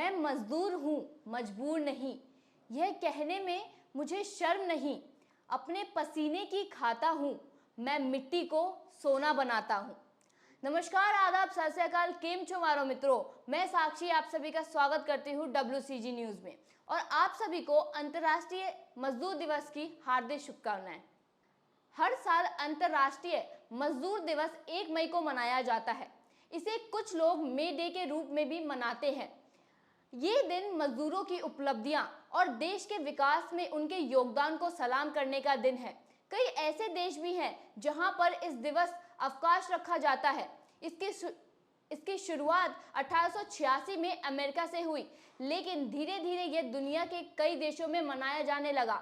मैं मजदूर हूँ, मजबूर नहीं। यह कहने में मुझे शर्म नहीं। अपने पसीने की खाता हूँ, मैं मिट्टी को सोना बनाता हूँ। नमस्कार, आदाब, सत श्री अकाल, केम छो मारो मित्रों। मैं साक्षी आप सभी का स्वागत करती हूँ WCG न्यूज़ में और आप सभी को अंतर्राष्ट्रीय मजदूर दिवस की हार्दिक शुभकामनाएं। हर साल अंतर्राष्ट्रीय मजदूर दिवस 1 मई को मनाया जाता है। इसे कुछ लोग मे डे के रूप में भी मनाते हैं। ये दिन मजदूरों की उपलब्धियां और देश के विकास में उनके योगदान को सलाम करने का दिन है। कई ऐसे देश भी हैं जहां पर इस दिवस अवकाश रखा जाता है। इसकी शुरुआत 1886 में अमेरिका से हुई, लेकिन धीरे धीरे यह दुनिया के कई देशों में मनाया जाने लगा।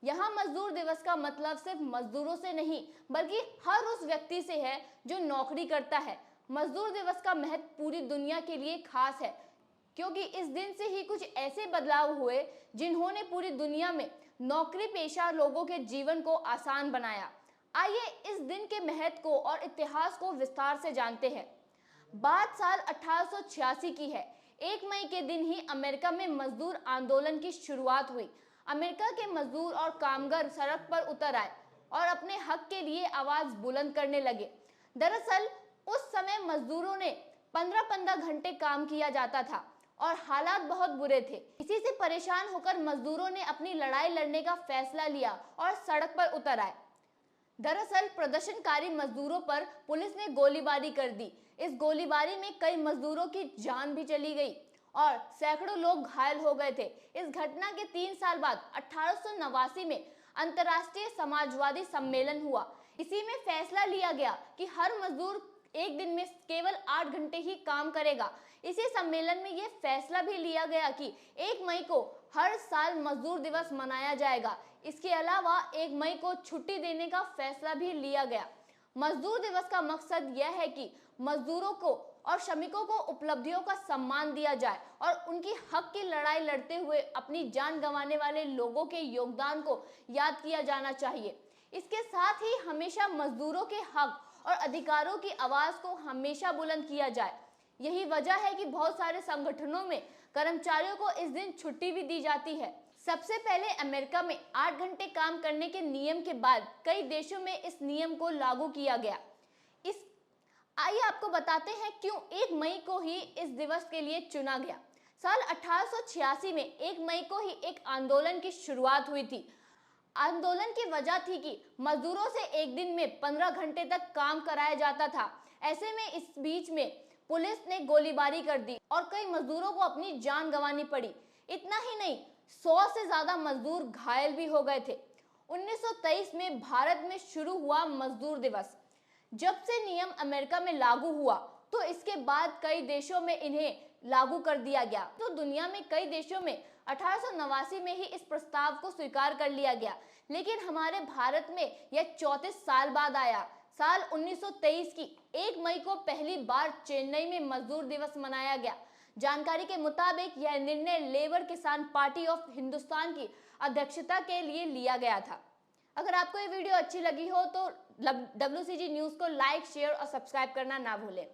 यहाँ मजदूर दिवस का मतलब सिर्फ मजदूरों से नहीं बल्कि हर उस व्यक्ति से है जो नौकरी करता है। मजदूर दिवस का महत्व पूरी दुनिया के लिए खास है क्योंकि इस दिन से ही कुछ ऐसे बदलाव हुए जिन्होंने पूरी दुनिया में नौकरी पेशा लोगों के जीवन को आसान बनाया। आइए इस दिन के महत्व को और इतिहास को विस्तार से जानते हैं। बात साल 1886 की है। 1 मई के दिन ही अमेरिका में मजदूर आंदोलन की शुरुआत हुई। अमेरिका के मजदूर और कामगार सड़क पर उतर आए और अपने हक के लिए आवाज बुलंद करने लगे। दरअसल उस समय मजदूरों ने 15-15 घंटे काम किया जाता था और हालात बहुत बुरे थे। इसी से परेशान होकर मजदूरों ने अपनी लड़ाई लड़ने का फैसला लिया और सड़क पर उतर आए। दरअसल प्रदर्शनकारी मजदूरों पर पुलिस ने गोलीबारी कर दी। इस गोलीबारी में कई मजदूरों की जान भी चली गई और सैकड़ों लोग घायल हो गए थे। इस घटना के 3 साल बाद 1889 में अंतर्राष्ट्रीय समाजवादी सम्मेलन हुआ। इसी में फैसला लिया गया कि हर मजदूर एक दिन में केवल 8 घंटे ही काम करेगा। इसी सम्मेलन में यह फैसला भी लिया गया कि 1 मई को हर साल मजदूर दिवस मनाया जाएगा। इसके अलावा 1 मई को छुट्टी देने का फैसला भी लिया गया। मजदूर दिवस का मकसद यह है कि मजदूरों को और श्रमिकों को उपलब्धियों का सम्मान दिया जाए और उनकी हक की लड़ाई लड़ते हुए अपनी जान गंवाने वाले लोगों के योगदान को याद किया जाना चाहिए। इसके साथ ही हमेशा मजदूरों के हक और अधिकारों की आवाज को हमेशा बुलंद किया जाए। यही वजह है कि बहुत सारे संगठनों में कर्मचारियों को इस दिन छुट्टी भी दी जाती है। सबसे पहले अमेरिका में 8 घंटे काम करने के नियम के बाद कई देशों में इस नियम को लागू किया गया। आइए आपको बताते हैं क्यों 1 मई को ही इस दिवस के लिए चुना गया। साल 1886 में 1 मई को ही एक आंदोलन की शुरुआत हुई थी। आंदोलन की वजह थी कि मजदूरों से एक दिन में 15 घंटे तक काम कराया जाता था। ऐसे में इस बीच में पुलिस ने गोलीबारी कर दी और कई मजदूरों को अपनी जान गंवानी पड़ी। इतना ही नहीं, 100 से ज्यादा मजदूर घायल भी हो गए थे। 1923 में भारत में शुरू हुआ मजदूर दिवस। जब से नियम अमेरिका में लागू हुआ तो इसके बाद कई देशों में इन्हें लागू कर दिया गया। तो दुनिया में कई देशों में 1889 में ही इस प्रस्ताव को स्वीकार कर लिया गया, लेकिन हमारे भारत में यह 34 साल बाद आया। साल 1923 की 1 मई को पहली बार चेन्नई में मजदूर दिवस मनाया गया। जानकारी के मुताबिक यह निर्णय लेबर किसान पार्टी ऑफ हिंदुस्तान की अध्यक्षता के लिए लिया गया था। अगर आपको ये वीडियो अच्छी लगी हो तो WCG न्यूज़ को लाइक, शेयर और सब्सक्राइब करना ना भूलें।